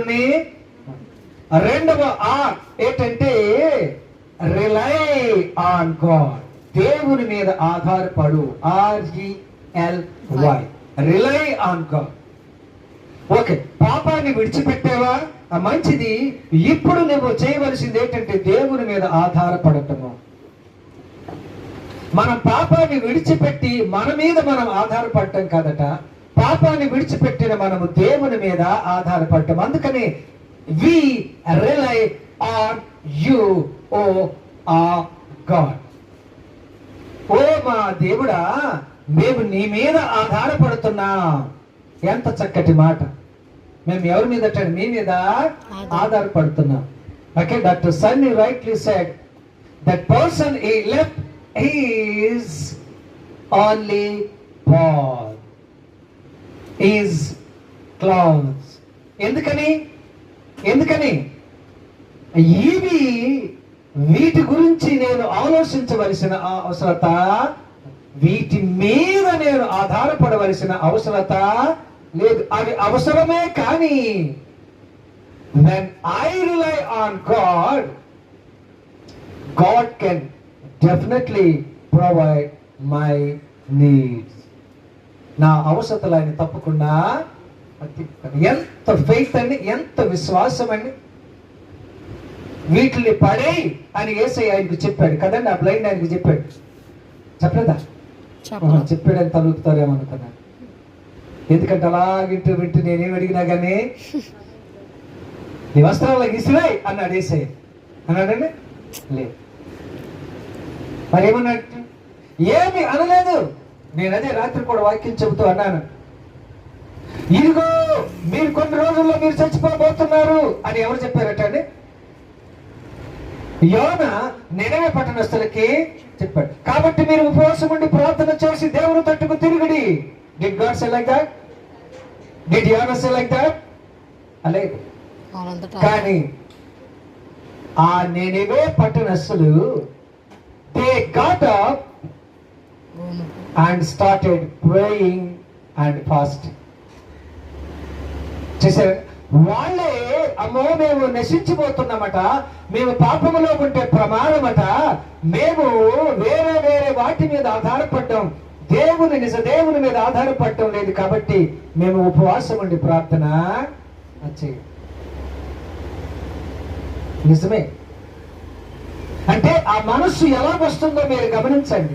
దేవుణ్ణి. రెండవ ఆర్ ఏంటంటే రిలై ఆన్ గాడ్, దేవుని మీద ఆధారపడు. RELY, rely on God. Okay, పాపాన్ని విడిచిపెట్టావా? మంచిది. ఇప్పుడు నువ్వు చేయవలసింది ఏంటంటే దేవుని మీద ఆధారపడటము. మనం పాపాన్ని విడిచిపెట్టి మన మీద మనం ఆధారపడటం కాదట, పాపాన్ని విడిచిపెట్టిన మనము దేవుని మీద ఆధారపడటం. అందుకని we rely on you, O our God. ఓ మా దేవుడా, మేము నీ మీద ఆధారపడుతున్నాం. ఎంత చక్కటి మాట. మేము ఎవరి మీద? మీ మీద ఆధారపడుతున్నాం. Okay, doctor Sunny rightly said that person he left his only Paul, his clothes. ఎందుకని వీటి గురించి నేను ఆలోచించవలసిన అవసరత, వీటి మీద నేను ఆధారపడవలసిన అవసరత లేదు. అవి అవసరమే, కానీ when I rely on God, God can definitely provide my needs. నా అవసరతలు ఆయన తప్పకుండా. ఎంత ఫెయిత్ అండి, ఎంత విశ్వాసం అండి. వీటిని పడే అని యేసయ్య ఆయనకు చెప్పాడు కదండి. ఆ బ్లైండ్ ఆయనకు చెప్పాడు, చెప్పలేదా? చెప్పాడని తలుపుతారేమనుకున్నాను. ఎందుకంటే అలాగింటూ వింటూ నేనేం అడిగినా కానీ నీ వస్త్రాలు ఇసిరాయి అన్నాడు యేసయ్య. అన్నాడండి? లేదు. మరి ఏమన్నట్టు? ఏమి అనలేదు. నేను అదే రాత్రి కూడా వాక్యం చెబుతూ అన్నాను, ఇదిగో మీరు కొన్ని రోజుల్లో మీరు చచ్చిపోబోతున్నారు అని ఎవరు చెప్పారట అండి? యోనా నినవే పట్టణస్థులకి చెప్పాడు. కాబట్టి మీరు ఉపవాసం ఉండి ప్రార్థన చేసి దేవుని తట్టుకు తిరుగుడి. Did God say like that? Did Yona say like that? అలాగే. కానీ ఆ నినవే పట్టణస్థులు they got up and started praying and fasting. చేశారు. వాళ్ళే అమ్మో మేము నశించిపోతున్నామట, మేము పాపములో ఉంటే ప్రమాదమట, మేము వేరే వేరే వాటి మీద ఆధారపడ్డాం, నిజ దేవుని మీద ఆధారపడటం లేదు, కాబట్టి మేము ఉపవాసం ఉండి ప్రార్థన చేయం. నిజమే. అంటే ఆ మనస్సు ఎలా వస్తుందో మీరు గమనించండి.